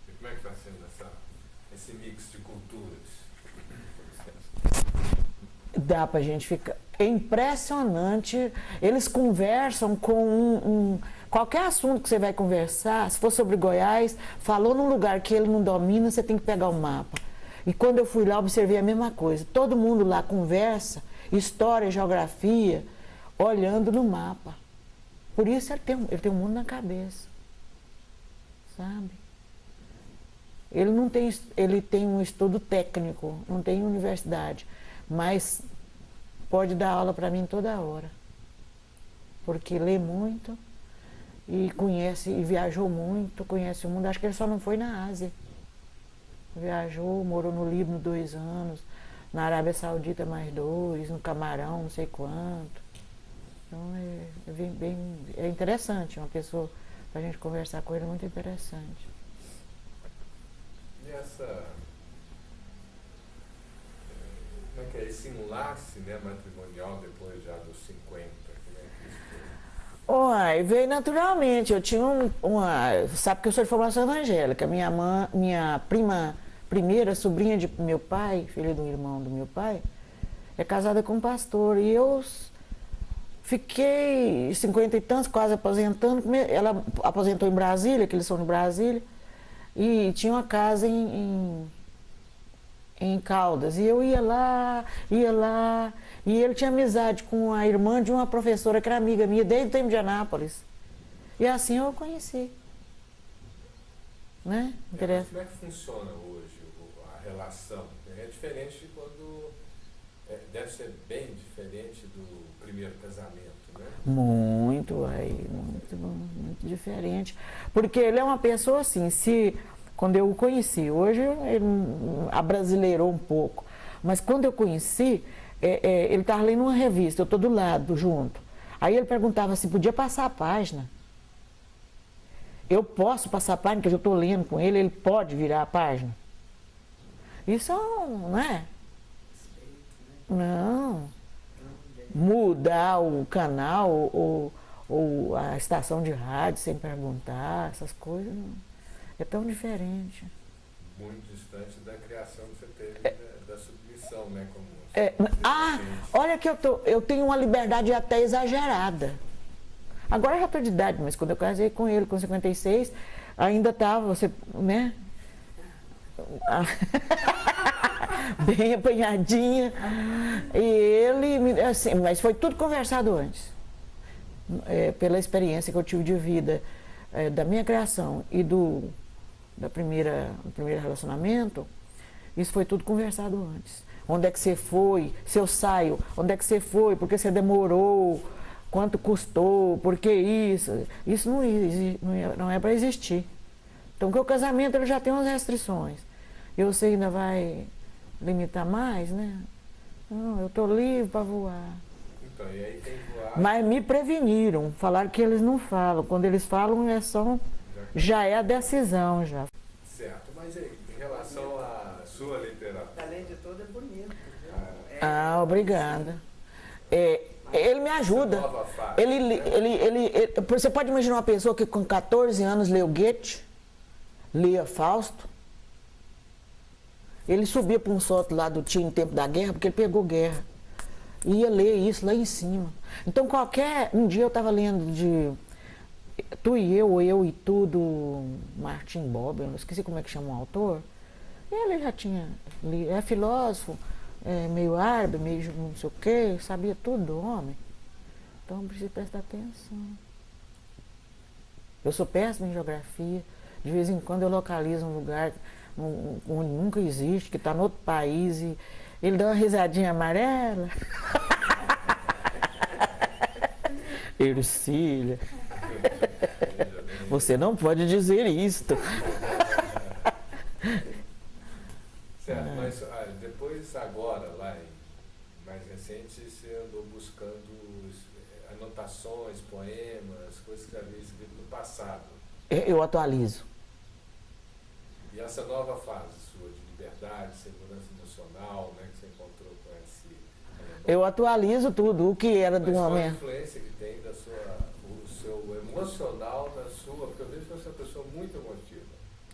E como é que está sendo esse mix de culturas? Dá pra gente ficar... É impressionante. Eles conversam com qualquer assunto que você vai conversar, se for sobre Goiás, falou num lugar que ele não domina, você tem que pegar o mapa. E quando eu fui lá, observei a mesma coisa. Todo mundo lá conversa, história, geografia, olhando no mapa. Por isso ele tem um mundo na cabeça. Sabe? Ele tem um estudo técnico, não tem universidade, mas pode dar aula para mim toda hora. Porque lê muito e conhece, e viajou muito, conhece o mundo. Acho que ele só não foi na Ásia. Viajou, morou no Líbano 2 anos, na Arábia Saudita mais 2, no Camarão não sei quanto. Então é interessante, uma pessoa, para a gente conversar com ele, é muito interessante. E como é que é esse enlace, né, matrimonial depois já dos 50? Como é que isso foi? Veio naturalmente. Eu tinha sabe que eu sou de formação evangélica. Minha prima primeira, sobrinha de meu pai, filha do irmão do meu pai, é casada com um pastor. E eu fiquei 50 e tantos, quase aposentando. Ela aposentou em Brasília, que eles são de Brasília, e tinha uma casa em Caldas. E eu ia lá, e ele tinha amizade com a irmã de uma professora que era amiga minha desde o tempo de Anápolis. E assim eu conheci. Né? Como é que funciona hoje a relação? É diferente de quando... deve ser bem diferente do primeiro casamento, né? Muito diferente. Porque ele é uma pessoa assim, quando eu o conheci, hoje ele abrasileirou um pouco, mas quando eu conheci, ele estava lendo uma revista, eu estou do lado, junto. Aí ele perguntava se podia passar a página. Eu posso passar a página, que eu estou lendo com ele, ele pode virar a página. Isso não é? Não. Mudar o canal ou a estação de rádio sem perguntar, essas coisas, não. É tão diferente. Muito distante da criação que você teve, da submissão, né? Como olha que eu tenho uma liberdade até exagerada. Agora eu já estou de idade, mas quando eu casei com ele, com 56, ainda estava, você, né? Bem apanhadinha. E ele, assim, mas foi tudo conversado antes. Pela experiência que eu tive de vida, da minha criação e do primeiro relacionamento, isso foi tudo conversado antes. Onde é que você foi? Se eu saio, onde é que você foi? Por que você demorou? Quanto custou? Por que isso? Isso não é para existir. Então, porque o casamento ele já tem umas restrições. E você ainda vai limitar mais, né? Não, eu estou livre para voar. Então, e aí tem voar. Mas me preveniram, falaram que eles não falam. Quando eles falam, já é a decisão já. Certo, mas aí, em relação à sua literatura. Além de tudo, é bonito. Obrigada. Ele me ajuda. Você pode imaginar uma pessoa que com 14 anos leu Goethe, lia Fausto. Ele subia para um sótão lá do tio em tempo da guerra, porque ele pegou guerra. E ia ler isso lá em cima. Então um dia eu estava lendo de Tu e Eu, ou Eu e Tu, do Martin Bob, eu não esqueci como é que chama o autor. Ele já tinha lido, é filósofo, meio árabe, meio não sei o quê, sabia tudo do homem. Então eu preciso prestar atenção. Eu sou péssima em geografia, de vez em quando eu localizo um lugar onde nunca existe, que está em outro país, e ele dá uma risadinha amarela. Ercília, você não pode dizer isto. Certo, mas depois agora, mais recente, você andou buscando anotações, poemas, coisas que havia escrito no passado. Eu atualizo. E essa nova fase sua de liberdade, segurança emocional, né, que você encontrou com esse... Eu atualizo tudo, o que era do homem. Qual a influência que tem o seu emocional da sua... Porque eu vejo que você é uma pessoa muito emotiva,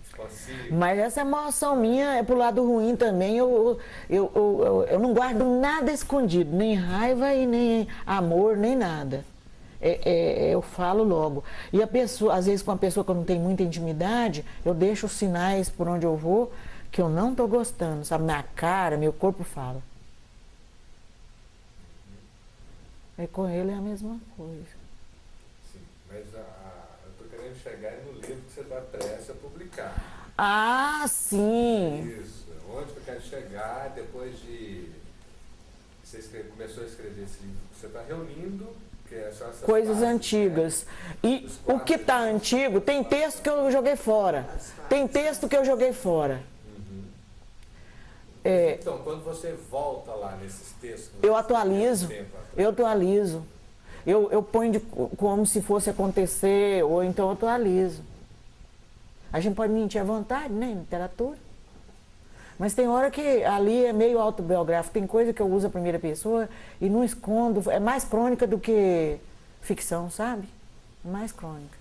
expansiva. Mas essa emoção minha é pro lado ruim também. Eu não guardo nada escondido, nem raiva e nem amor, nem nada. Eu falo logo. E a pessoa, às vezes com uma pessoa que eu não tenho muita intimidade, eu deixo os sinais por onde eu vou que eu não estou gostando, sabe? Minha cara, meu corpo fala. E com ele é a mesma coisa. Sim, mas eu estou querendo chegar no livro que você está prestes a publicar. Ah, sim! Isso, onde que eu quero chegar depois de... Você começou a escrever esse livro, você está reunindo... Coisas antigas. E o que está antigo, tem texto que eu joguei fora. Tem texto que eu joguei fora. Então, quando você volta lá nesses textos... Eu atualizo. Eu ponho como se fosse acontecer, ou então eu atualizo. A gente pode mentir à vontade, né, em literatura. Mas tem hora que ali é meio autobiográfico, tem coisa que eu uso a primeira pessoa e não escondo, é mais crônica do que ficção, sabe? Mais crônica.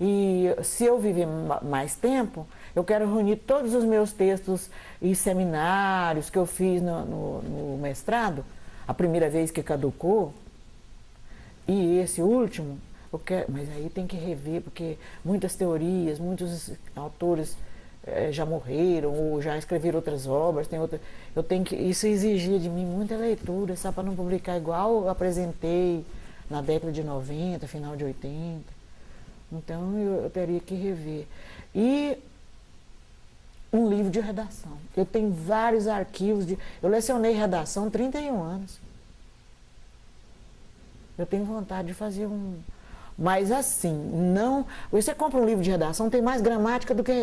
E se eu viver mais tempo, eu quero reunir todos os meus textos e seminários que eu fiz no mestrado, a primeira vez que caducou, e esse último, mas aí tem que rever, porque muitas teorias, muitos autores já morreram ou já escreveram outras obras, isso exigia de mim muita leitura, sabe, para não publicar igual eu apresentei na década de 90, final de 80. Então eu teria que rever. E um livro de redação. Eu tenho vários arquivos eu lecionei redação 31 anos. Eu tenho vontade de fazer Mas assim, não. Você compra um livro de redação, tem mais gramática do que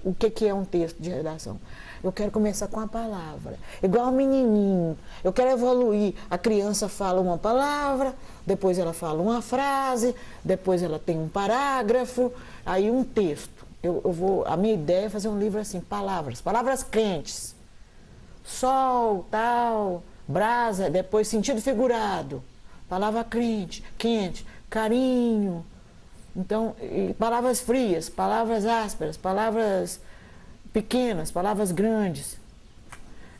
o que é um texto de redação. Eu quero começar com a palavra. Igual o menininho. Eu quero evoluir. A criança fala uma palavra, depois ela fala uma frase, depois ela tem um parágrafo, aí um texto. A minha ideia é fazer um livro assim, palavras quentes. Sol, tal, brasa, depois sentido figurado. Palavra quente, carinho. Então, palavras frias, palavras ásperas, palavras pequenas, palavras grandes.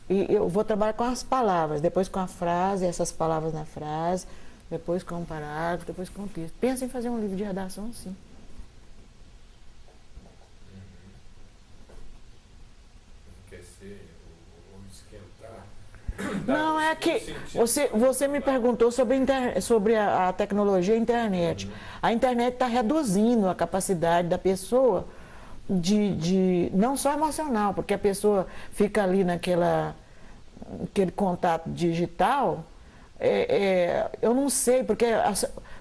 E eu vou trabalhar com as palavras, depois com a frase, essas palavras na frase, depois com um parágrafo, depois com um texto. Pensa em fazer um livro de redação, sim. Enriquecer ou esquentar. Não, é que você me perguntou sobre a tecnologia e a internet. A internet está reduzindo a capacidade da pessoa não só emocional, porque a pessoa fica ali aquele contato digital, eu não sei, porque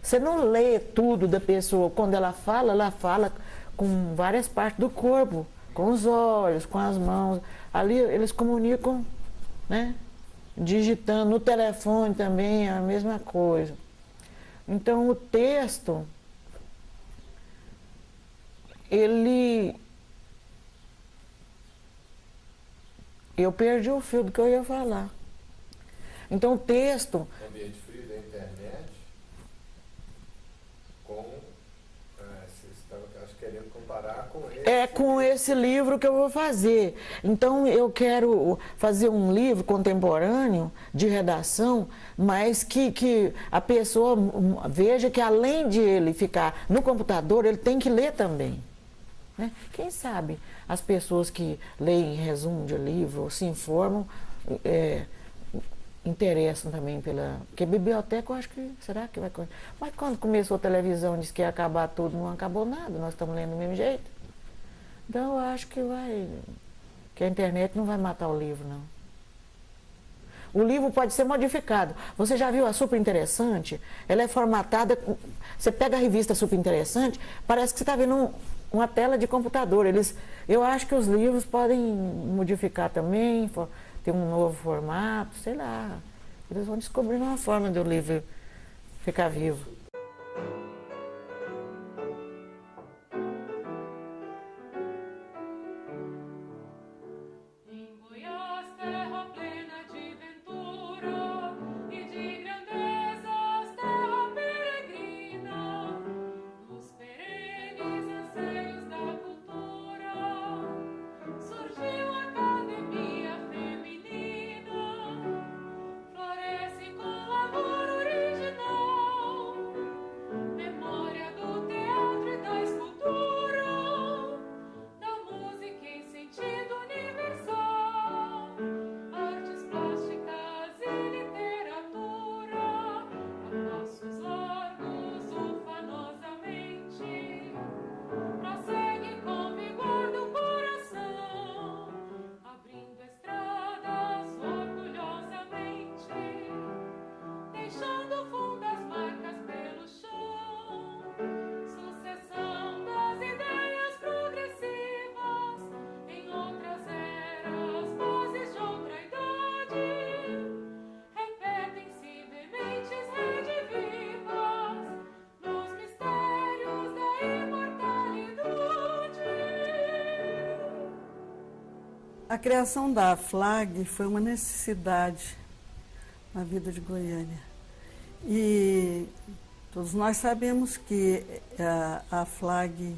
você não lê tudo da pessoa. Quando ela fala com várias partes do corpo, com os olhos, com as mãos. Ali eles comunicam, né? Digitando. No telefone também é a mesma coisa. Então o texto, eu perdi o fio do que eu ia falar. Então o texto... O ambiente frio da internet com... você estava, acho, querendo comparar com esse... É com esse livro que eu vou fazer. Então eu quero fazer um livro contemporâneo de redação, mas que a pessoa veja que além de ele ficar no computador, ele tem que ler também. Né? Quem sabe as pessoas que leem resumo de livro, se informam, interessam também porque biblioteca eu acho que, será que vai... Mas quando começou a televisão, disse que ia acabar tudo, não acabou nada, nós estamos lendo do mesmo jeito. Então eu acho que a internet não vai matar o livro, não. O livro pode ser modificado. Você já viu a Super Interessante? Ela é formatada, você pega a revista Super Interessante, parece que você está vendo uma tela de computador. Eu acho que os livros podem modificar também, ter um novo formato, sei lá. Eles vão descobrir uma forma do livro ficar vivo. A criação da FLAG foi uma necessidade na vida de Goiânia. E todos nós sabemos que a FLAG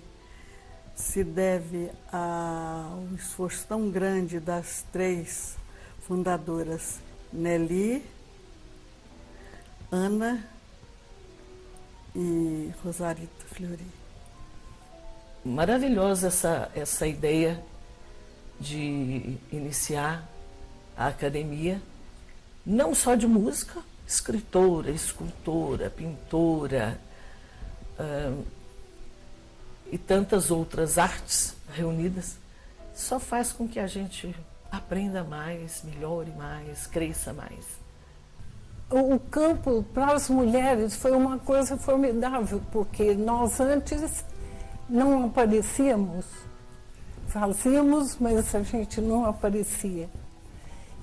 se deve ao esforço tão grande das 3 fundadoras, Nelly, Ana e Rosarito Fleury. Maravilhosa essa ideia de iniciar a academia, não só de música, escritora, escultora, pintora e tantas outras artes reunidas, só faz com que a gente aprenda mais, melhore mais, cresça mais. O campo para as mulheres foi uma coisa formidável, porque nós antes não aparecíamos, fazíamos, mas a gente não aparecia.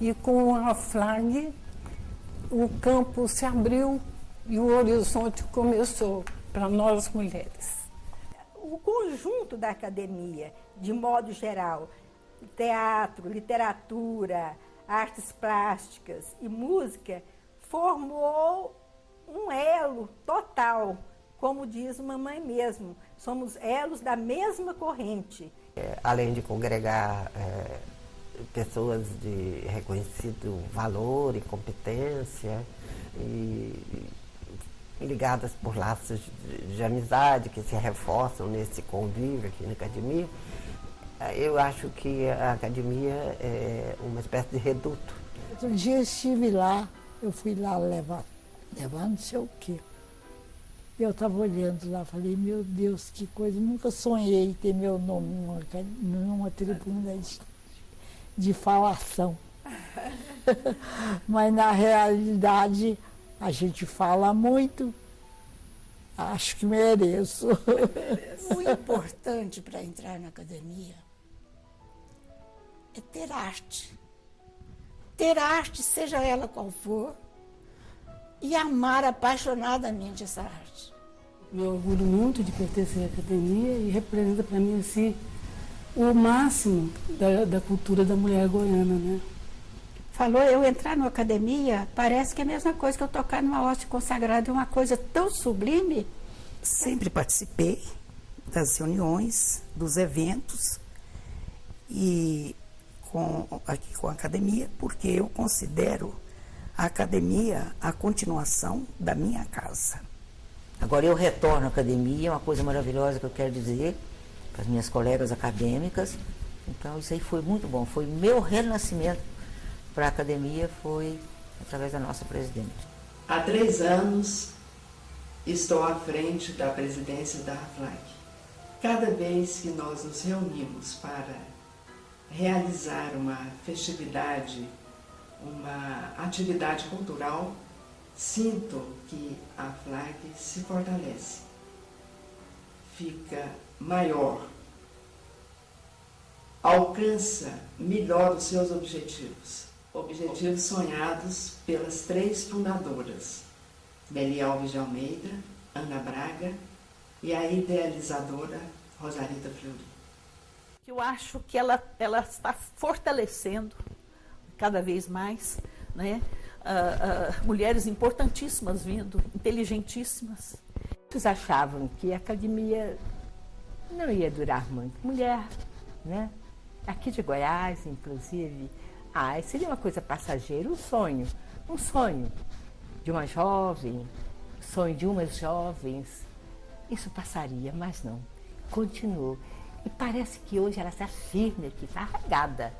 E com a FLAG, o campo se abriu e o horizonte começou para nós mulheres. O conjunto da academia, de modo geral, teatro, literatura, artes plásticas e música, formou um elo total, como diz mamãe mesmo, somos elos da mesma corrente. Além de congregar pessoas de reconhecido valor e competência, e ligadas por laços de amizade que se reforçam nesse convívio aqui na academia, eu acho que a academia é uma espécie de reduto. Outro dia eu estive lá, eu fui lá levar não sei o quê. Eu estava olhando lá, falei, meu Deus, que coisa, nunca sonhei ter meu nome numa tribuna de falação. Mas na realidade a gente fala muito, acho que mereço. O importante para entrar na academia é ter arte. Ter arte, seja ela qual for, e amar apaixonadamente essa arte. Me orgulho muito de pertencer à academia e representa para mim assim, o máximo da cultura da mulher goiana, né? Falou, eu entrar na academia, parece que é a mesma coisa que eu tocar numa hóstia consagrada, é uma coisa tão sublime. Sempre participei das reuniões, dos eventos, e aqui com a academia, porque eu considero a academia a continuação da minha casa. Agora eu retorno à academia, é uma coisa maravilhosa que eu quero dizer para as minhas colegas acadêmicas. Então isso aí foi muito bom, foi meu renascimento para a academia, foi através da nossa presidente. Há 3 anos estou à frente da presidência da FLAG. Cada vez que nós nos reunimos para realizar uma festividade, uma atividade cultural, sinto que a FLAG se fortalece, fica maior, alcança melhor os seus objetivos. Objetivos sonhados pelas 3 fundadoras, Beli Alves de Almeida, Ana Braga e a idealizadora Rosarita Fleury. Eu acho que ela está fortalecendo cada vez mais, né? Mulheres importantíssimas vindo, inteligentíssimas. Muitos achavam que a academia não ia durar muito. Mulher, né? Aqui de Goiás, inclusive, seria uma coisa passageira, um sonho de uma jovem, sonho de umas jovens. Isso passaria, mas não, continuou. E parece que hoje ela está firme aqui, está arraigada.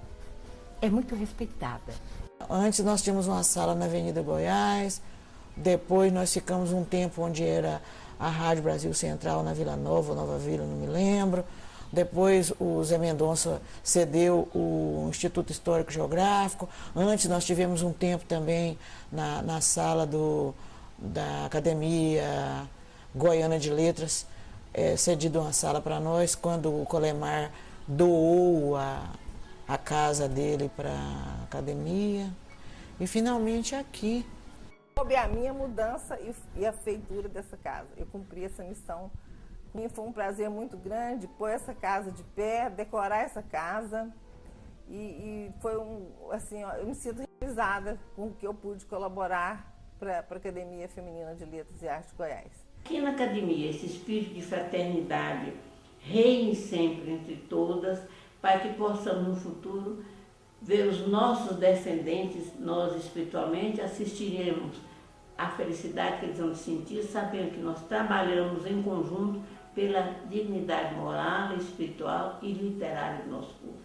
É muito respeitada. Antes nós tínhamos uma sala na Avenida Goiás, depois nós ficamos um tempo onde era a Rádio Brasil Central na Vila Nova, Nova Vila, não me lembro. Depois o Zé Mendonça cedeu o Instituto Histórico Geográfico. Antes nós tivemos um tempo também na sala da Academia Goiana de Letras, cedido uma sala para nós, quando o Colemar doou a casa dele para a academia. E finalmente aqui. Sobre a minha mudança e a feitura dessa casa. Eu cumpri essa missão. Foi um prazer muito grande pôr essa casa de pé, decorar essa casa. E foi assim, eu me sinto realizada com o que eu pude colaborar para a Academia Feminina de Letras e Artes de Goiás. Aqui na academia, esse espírito de fraternidade reine sempre entre todas, para que possamos no futuro ver os nossos descendentes, nós espiritualmente, assistiremos à felicidade que eles vão sentir, sabendo que nós trabalhamos em conjunto pela dignidade moral, espiritual e literária do nosso povo.